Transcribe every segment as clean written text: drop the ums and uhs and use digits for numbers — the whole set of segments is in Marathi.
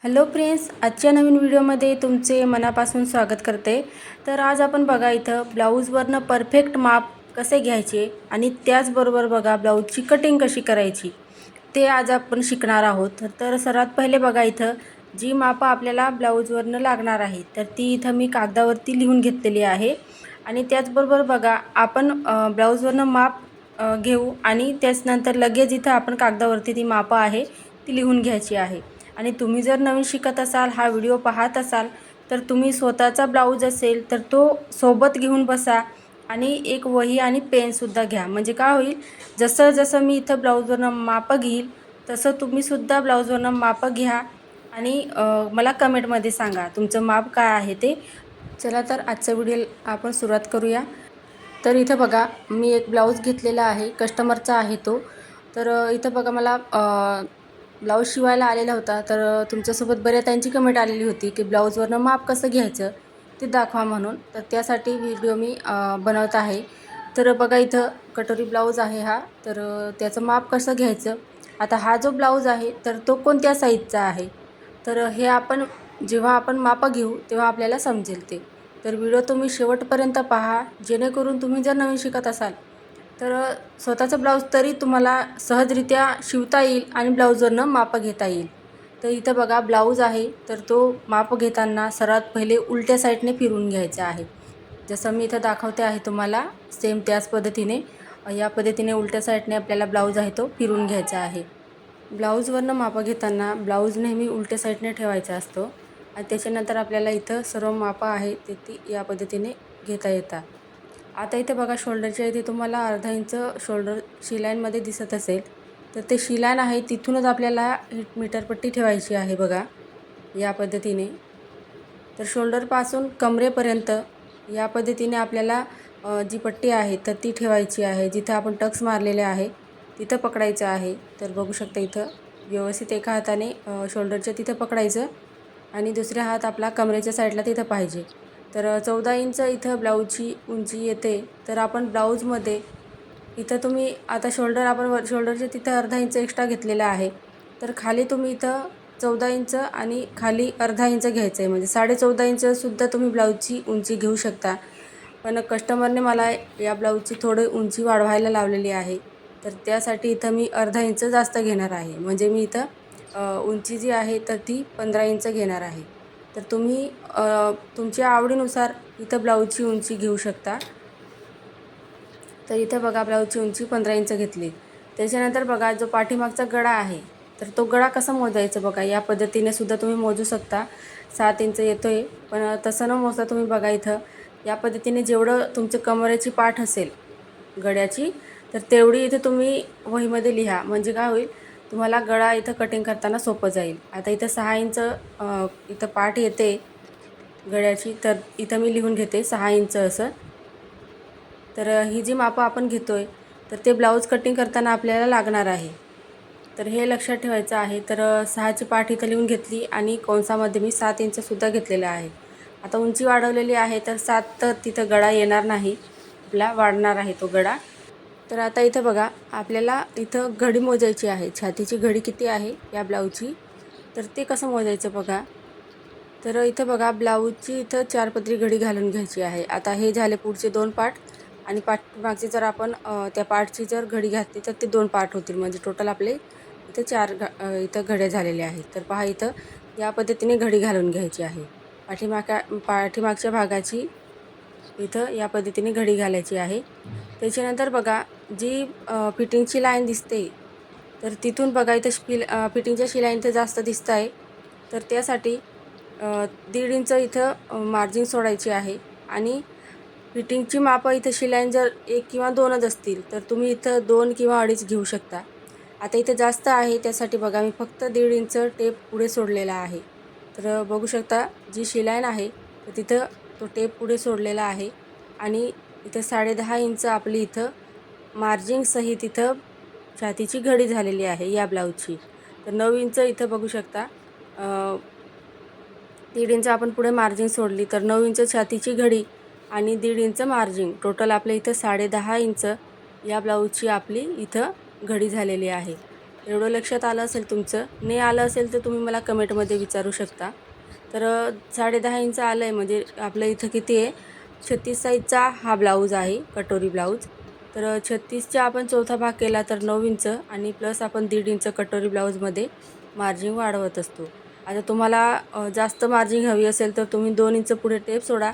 हॅलो फ्रेंड्स, आजच्या नवीन व्हिडिओमध्ये तुमचे मनापासून स्वागत करते। तर आज आपण बघा इथं ब्लाऊजवरनं परफेक्ट माप कसे घ्यायचे आणि त्याचबरोबर बघा ब्लाऊजची कटिंग कशी करायची ते आज आपण शिकणार आहोत। तर सर्वात पहिले बघा इथं जी मापं आपल्याला ब्लाऊजवरनं लागणार आहे तर ती इथं मी कागदावरती लिहून घेतलेली आहे। आणि त्याचबरोबर बघा आपण ब्लाऊजवरनं माप घेऊ आणि त्याचनंतर लगेच इथं आपण कागदावरती ती मापं आहे ती लिहून घ्यायची आहे। आणि तुम्ही जर नवीन शिकत असाल, हा व्हिडिओ पाहत असाल तर तुम्ही स्वतःचा ब्लाऊज असेल तर तो सोबत घेऊन बसा आणि एक वही आणि पेनसुद्धा घ्या। म्हणजे काय होईल, जसं जसं मी इथं ब्लाऊजवरनं मापं घेईल तसं तुम्हीसुद्धा ब्लाऊजवरनं मापं घ्या आणि मला कमेंटमध्ये सांगा तुमचं माप काय आहे ते। चला तर आजचा व्हिडिओ आपण सुरुवात करूया। तर इथं बघा मी एक ब्लाऊज घेतलेला आहे, कस्टमरचा आहे तो। तर इथं बघा मला ब्लाऊज शिवायला आलेला होता। तर तुमच्यासोबत बऱ्याच कमेंट आलेली होती की ब्लाऊजवरनं माप कसं घ्यायचं ते दाखवा म्हणून। तर त्यासाठी व्हिडिओ मी बनवत आहे। तर बघा इथं कटोरी ब्लाऊज आहे हा। तर त्याचं माप कसं घ्यायचं, आता हा जो ब्लाऊज आहे तर तो कोणत्या साईजचा आहे तर हे आपण जेव्हा आपण मापं घेऊ तेव्हा आपल्याला समजेल ते। तर व्हिडिओ तुम्ही शेवटपर्यंत पहा, जेणेकरून तुम्ही जर नवीन शिकत असाल तर स्वतःचं ब्लाऊज तरी तुम्हाला सहजरित्या शिवता येईल आणि ब्लाऊजवरनं मापं घेता येईल। तर इथं बघा ब्लाऊज आहे तर तो मापं घेताना सर्वात पहिले उलट्या साईडने फिरवून घ्यायचा आहे। जसं मी इथं दाखवते आहे तुम्हाला सेम त्याच पद्धतीने या पद्धतीने उलट्या साईडने आपल्याला ब्लाऊज आहे तो फिरवून घ्यायचा आहे। ब्लाऊजवरनं मापं घेताना ब्लाऊज नेहमी उलट्या साईडने ठेवायचा असतो आणि त्याच्यानंतर आपल्याला इथं सर्व मापं आहे ते ती या पद्धतीने घेता येतात। आता इथे बघा शोल्डरच्या इथे तुम्हाला अर्धा इंच शोल्डर शिलाईनमध्ये दिसत असेल तर ते शिलाईन आहे तिथूनच आपल्याला मीटरपट्टी ठेवायची आहे बघा या पद्धतीने। तर शोल्डरपासून कमरेपर्यंत या पद्धतीने आपल्याला जी पट्टी आहे तर ती ठेवायची आहे। जिथं आपण टक्स मारलेले आहे तिथं पकडायचं आहे। तर बघू शकता इथं व्यवस्थित एका हाताने शोल्डरच्या तिथं पकडायचं आणि दुसरा हात आपला कमरेच्या साईडला तिथं पाहिजे। तर 14 इंच इथं ब्लाऊजची उंची येते। तर आपण ब्लाऊजमध्ये इथं तुम्ही आता शोल्डर आपण शोल्डरच्या तिथं अर्धा इंच एक्स्ट्रा घेतलेला आहे तर खाली तुम्ही इथं 14 इंच आणि खाली अर्धा इंच घ्यायचं आहे, म्हणजे 14.5 इंचसुद्धा तुम्ही ब्लाऊजची उंची घेऊ शकता। पण कस्टमरने मला या ब्लाऊजची थोडी उंची वाढवायला लावलेली आहे तर त्यासाठी इथं मी अर्धा इंच जास्त घेणार आहे। म्हणजे मी इथं उंची जी आहे तर ती 15 इंच घेणार आहे। तर तुम्ही तुमच्या आवडीनुसार इथं ब्लाऊजची उंची घेऊ शकता। तर इथं बघा ब्लाऊजची उंची 15 इंच घेतली। त्याच्यानंतर बघा जो पाठीमागचा गळा आहे तर तो गळा कसा मोजायचा बघा या पद्धतीने सुद्धा तुम्ही मोजू शकता। 7 इंच येतो आहे, पण तसं न मोजता तुम्ही बघा इथं या पद्धतीने जेवढं तुमचं कमरेची पाठ असेल गळ्याची तर तेवढी इथे तुम्ही वहीमध्ये लिहा। म्हणजे काय होईल, तुम्हाला गळा इथं कटिंग करताना सोपं जाईल। आता इथं 6 इंच इथं पाठ येते गळ्याची, तर इथं मी लिहून घेते 6 इंच असं। तर ही जी मापं आपण घेतोय तर ते ब्लाऊज कटिंग करताना आपल्याला लागणार आहे, तर हे लक्षात ठेवायचं आहे। तर 6ची पाठ इथं लिहून घेतली आणि कंसामध्ये मी 7 इंचसुद्धा घेतलेलं आहे। आता उंची वाढवलेली आहे तर 7 तर तिथं गळा येणार नाही, आपला वाढणार आहे तो गळा। तर आता इथं बघा आपल्याला इथं घडी मोजायची आहे, छातीची घडी किती आहे या ब्लाऊजची तर ते कसं मोजायचं बघा। तर इथं बघा ब्लाऊजची इथं 4 पदरी घडी घालून घ्यायची आहे। आता हे झाले पुढचे 2 पार्ट आणि पाठीमागची जर आपण त्या पार्टची जर घडी घातली तर ते 2 पार्ट होतील, म्हणजे टोटल आपले इथं 4 इथं घड्या झालेल्या आहेत। तर पहा इथं या पद्धतीने घडी घालून घ्यायची आहे। पाठीमागच्या भागाची इथं या पद्धतीने घडी घालायची आहे। त्याच्यानंतर बघा जी फिटिंगची लाईन दिसते तर तिथून बघा इथं फिटिंगच्या शिलाई इथं जास्त दिसत आहे तर त्यासाठी 1.5 इंच इथं मार्जिन सोडायची आहे। आणि फिटिंगची मापं इथं शिलाई जर 1 किंवा 2च असतील तर तुम्ही इथं 2 किंवा 2.5 घेऊ शकता। आता इथं जास्त आहे त्यासाठी बघा मी फक्त 1.5 इंच टेप पुढे सोडलेला आहे। तर बघू शकता जी शिलाई आहे तर तिथं तो टेप पुढे सोडलेला आहे आणि इथं 10.5 इंच आपली इथं मार्जिन सहित इथं छातीची घडी झालेली आहे या ब्लाऊजची। तर 9 इंच इथं बघू शकता 1.5 इंच आपण पुढे मार्जिन सोडली तर 9 इंच छातीची घडी आणि 1.5 इंच मार्जिन, टोटल आपल्या इथं 10.5 इंच या ब्लाऊजची आपली इथं घडी झालेली आहे। एवढं लक्षात आलं असेल तुमचं, नाही आलं असेल तर तुम्ही मला कमेंटमध्ये विचारू शकता. तर 10.5 इंच आलं आहे, म्हणजे आपलं इथं किती आहे, 36 साईजचा हा ब्लाऊज आहे, कटोरी ब्लाऊज. तर 36चा आपण चौथा भाग केला तर 9 इंच आणि प्लस आपण 1.5 इंच कटोरी ब्लाऊजमध्ये मार्जिन वाढवत असतो. आता तुम्हाला जास्त मार्जिन हवी असेल तर तुम्ही 2 इंच पुढे टेप सोडा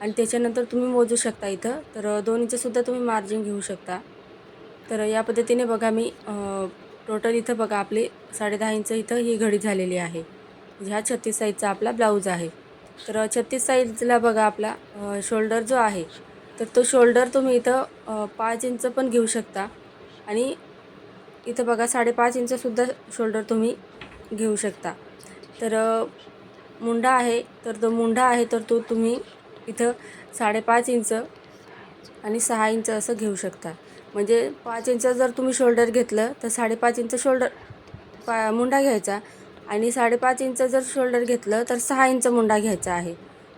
आणि त्याच्यानंतर तुम्ही मोजू शकता इथं. तर 2 इंचसुद्धा तुम्ही मार्जिन घेऊ शकता. तर या पद्धतीने बघा मी टोटल इथं बघा आपले 10.5 इंच इथं ही घडी झालेली आहे. म्हणजे हा 36 साईजचा आपला ब्लाऊज आहे. तर 36 साईजला बघा आपला शोल्डर जो आहे, तर तो शोल्डर तुम्ही इथं 5 इंच पण घेऊ शकता आणि इथं बघा 5.5 इंचसुद्धा शोल्डर तुम्ही घेऊ शकता. तर मुंडा आहे, तर तो मुंडा आहे तर तो तुम्ही इथं 5.5 इंच आणि 6 इंच असं घेऊ शकता. म्हणजे 5 इंच जर तुम्ही शोल्डर घेतलं तर 5.5 इंच मुंडा घ्यायचा आणि 5.5 इंच जर शोल्डर घेतलं तर 6 इंच मुंडा घ्यायचा आहे.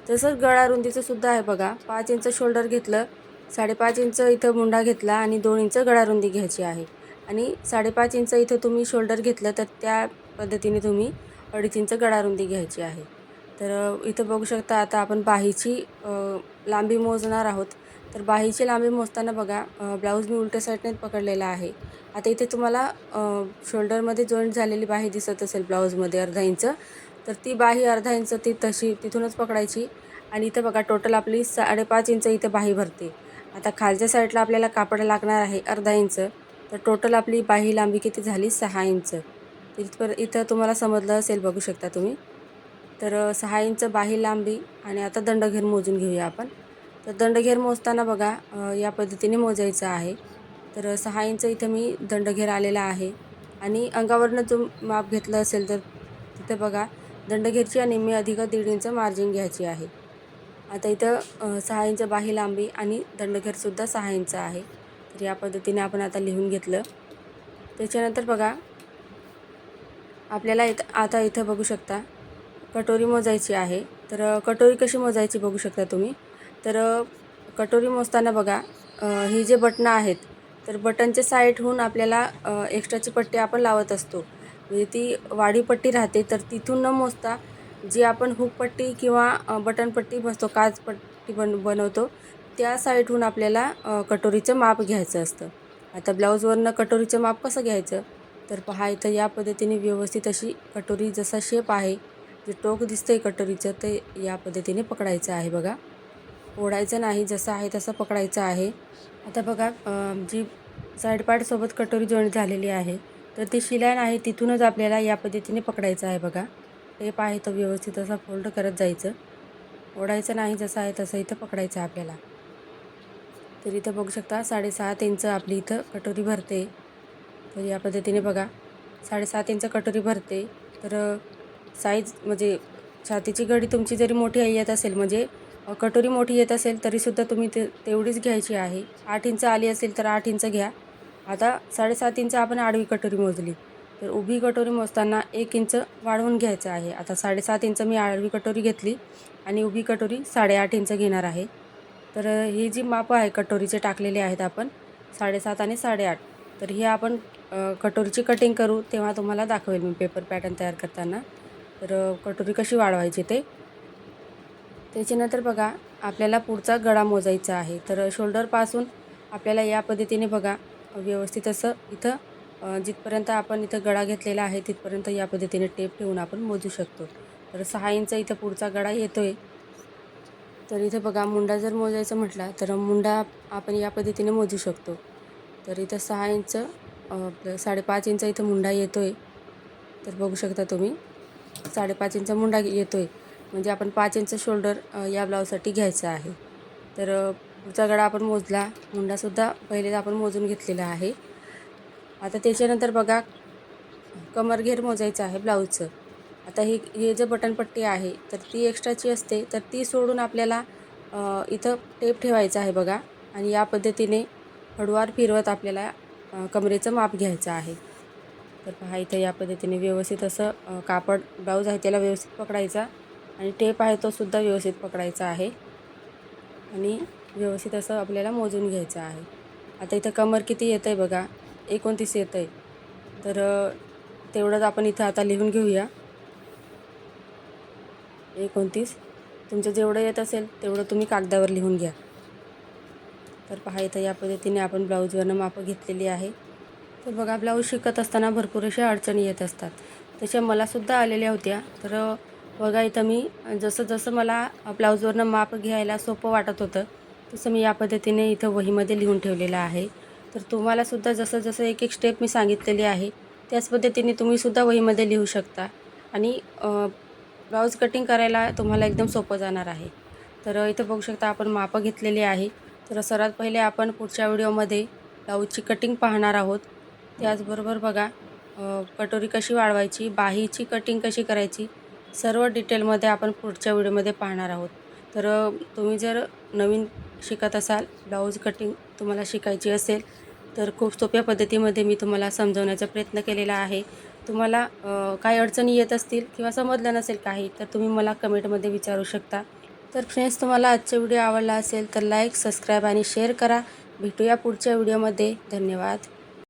तसंच गळा रुंदीचं सुद्धा आहे बघा. 5 इंच शोल्डर घेतलं, 5.5 इंच इथं मुंडा घेतला आणि 2 इंच गळा रुंदी घ्यायची आहे आणि 5.5 इंच इथं तुम्ही शोल्डर घेतलं तर त्या पद्धतीने तुम्ही 2.5 इंच गळा रुंदी घ्यायची आहे. तर इथं बघू शकता आता आपण बाहीची लांबी मोजणार आहोत. तर बाहीची लांबी मोजताना बघा ब्लाऊज मी उलट्या साईडने पकडलेला आहे. आता इथे तुम्हाला शोल्डरमध्ये जॉईंट झालेली बाही दिसत असेल ब्लाऊजमध्ये अर्धा इंच, तर ती बाही अर्धा इंच ती तशी तिथूनच पकडायची आणि इथं बघा टोटल आपली 5.5 इंच इथं बाही भरते. आता खालच्या साईडला आपल्याला कापड लागणार आहे अर्धा इंच, तर टोटल आपली बाही लांबी किती झाली 6 इंच. इथं तुम्हाला समजलं असेल, बघू शकता तुम्ही. तर 6 इंच बाही लांबी आणि आता दंडघेर मोजून घेऊया आपण. तर दंडघेर मोजताना बघा या पद्धतीने मोजायचं आहे. तर 6 इंच इथं मी दंडघेर आलेला आहे आणि अंगावरनं जो माप घेतलं असेल तर तिथं बघा दंडघेरची निम्मी अधिक 1.5 इंच मार्जिन घ्यायची आहे. आता इथं 6 इंच बाही लांबी आणि दंडघेरसुद्धा 6 इंच आहे. तर या पद्धतीने आपण आता लिहून घेतलं. त्याच्यानंतर बघा आपल्याला आता इथं बघू शकता कटोरी मोजायची आहे. तर कटोरी कशी मोजायची बघू शकता तुम्ही. तर कटोरी मोजताना बघा ही जे बटणं आहेत, तर बटनच्या साईडहून आपल्याला एक्स्ट्राची पट्टी आपण लावत असतो. म्हणजे ती वाढी पट्टी राहते, तर तिथून न मोजता जी आपण हुक पट्टी किंवा बटन पट्टी बसतो, काच पट्टी बनवतो, त्या साईडहून आपल्याला कटोरीचं माप घ्यायचं असतं. आता ब्लाऊजवरनं कटोरीचं माप कसं घ्यायचं, तर पहा इथं या पद्धतीने व्यवस्थित अशी कटोरी जसा शेप आहे, जे टोक दिसतंय कटोरीचं, ते या पद्धतीने पकडायचं आहे बघा. ओढायचं नाही, जसं आहे तसं पकडायचं आहे. आता बघा जी साईड पार्टसोबत कटोरी जॉईंट झालेली आहे, तर ती शिलाईन आहे तिथूनच आपल्याला या पद्धतीने पकडायचं आहे बघा. टेप आहे तो व्यवस्थित असा फोल्ड करत जायचं. ओढायचं नाही, जसं आहे तसं इथं पकडायचं आहे आपल्याला. तर इथं बघू शकता 7.5 इंच आपली इथं कटोरी भरते. तर या पद्धतीने बघा 7.5 इंच कटोरी भरते. तर साईज म्हणजे छातीची घडी तुमची जरी मोठी येत असेल, म्हणजे कटोरी मोठी येत असेल तरीसुद्धा तुम्ही तेवढीच घ्यायची आहे. 8 इंच आली असेल तर 8 इंच घ्या. आता 7.5 इंच आपण आडवी कटोरी मोजली, तर उभी कटोरी मोजताना 1 इंच वाढवून घ्यायचं आहे. आता 7.5 इंच मी आडवी कटोरी घेतली आणि उभी कटोरी 8.5 इंच घेणार आहे. तर ही जी मापं आहे कटोरीचे टाकलेले आहेत आपण 7.5 आणि 8.5. तर ही आपण कटोरीची कटिंग करू तेव्हा तुम्हाला दाखवेल मी पेपर पॅटर्न तयार करताना. तर कटोरी कशी वाढवायची ते. त्याच्यानंतर बघा आपल्याला पुढचा गळा मोजायचा आहे. तर शोल्डरपासून आपल्याला या पद्धतीने बघा व्यवस्थित असं इथं जिथपर्यंत आपण इथं गळा घेतलेला आहे तिथपर्यंत या पद्धतीने टेप ठेवून आपण मोजू शकतो. तर 6 इंच इथं पुढचा गळा येतो आहे. तर इथं बघा मुंडा जर मोजायचं म्हटला तर मुंडा आपण या पद्धतीने मोजू शकतो. तर इथं 6 इंच 5.5 इंच इथं मुंडा येतो आहे. तर बघू शकता तुम्ही 5.5 इंच मुंडा येतो आहे. म्हणजे आपण 5 इंच शोल्डर या ब्लाऊजसाठी घ्यायचं आहे. तर पुढचा गळा आपण मोजला, मुंडासुद्धा पहिलेच आपण मोजून घेतलेला आहे. आता त्याच्यानंतर बघा कमरघेर मोजायचं आहे ब्लाऊजचं. आता हे जे बटनपट्टी आहे तर ती एक्स्ट्राची असते, तर ती सोडून आपल्याला इथं टेप ठेवायचा आहे बघा आणि या पद्धतीने हळूवार फिरवत आपल्याला कमरेचं माप घ्यायचं आहे. तर पहा इथं या पद्धतीने व्यवस्थित असं कापड ब्लाऊज आहे त्याला व्यवस्थित पकडायचा आणि टेप आहे तो सुद्धा व्यवस्थित पकडायचा आहे आणि व्यवस्थित असं आपल्याला मोजून घ्यायचं आहे. आता इथं कमर किती येतं आहे बघा, 29 येतं आहे. तर तेवढंच आपण इथं आता लिहून घेऊया. 29. तुमचं जेवढं येत असेल तेवढं तुम्ही कागदावर लिहून घ्या. तर पहा इथं या पद्धतीने आपण ब्लाऊजवरनं मापं घेतलेली आहे. तर बघा, ब्लाऊज शिकत असताना भरपूर अशा अडचणी येत असतात. तशा मलासुद्धा आलेल्या होत्या. तर बघा इथं मी जसं मला ब्लाऊजवरनं माप घ्यायला सोपं वाटत होतं, तसं मी या पद्धतीने इथं वहीमध्ये लिहून ठेवलेलं आहे. तर तुम्हालासुद्धा जसं एक स्टेप मी सांगितलेली आहे, त्याच पद्धतीने तुम्हीसुद्धा वहीमध्ये लिहू शकता आणि ब्लाऊज कटिंग करायला तुम्हाला एकदम सोपं जाणार आहे. तर इथं बघू शकता आपण मापं घेतलेली आहे. तर सर्वात पहिले आपण पुढच्या व्हिडिओमध्ये ब्लाऊजची कटिंग पाहणार आहोत. त्याचबरोबर बघा, कटोरी कशी वाढवायची, बाहीची कटिंग कशी करायची, सर्व डिटेलमध्ये आपण पुढच्या व्हिडिओमध्ये पाहणार आहोत. तर तुम्ही जर नवीन शिकत असाल, ब्लाऊज कटिंग तुम्हाला शिकायची असेल, तर खूप सोप्या पद्धतीमध्ये मी तुम्हाला समजवण्याचा प्रयत्न केलेला आहे. तुम्हाला काही अडचणी येत असतील किंवा समजलं नसेल काही, तर तुम्ही मला कमेंटमध्ये विचारू शकता. तर फ्रेंड्स, तुम्हाला आजचा व्हिडिओ आवडला असेल तर लाईक, सबस्क्राईब आणि शेअर करा. भेटूया पुढच्या व्हिडिओमध्ये. धन्यवाद.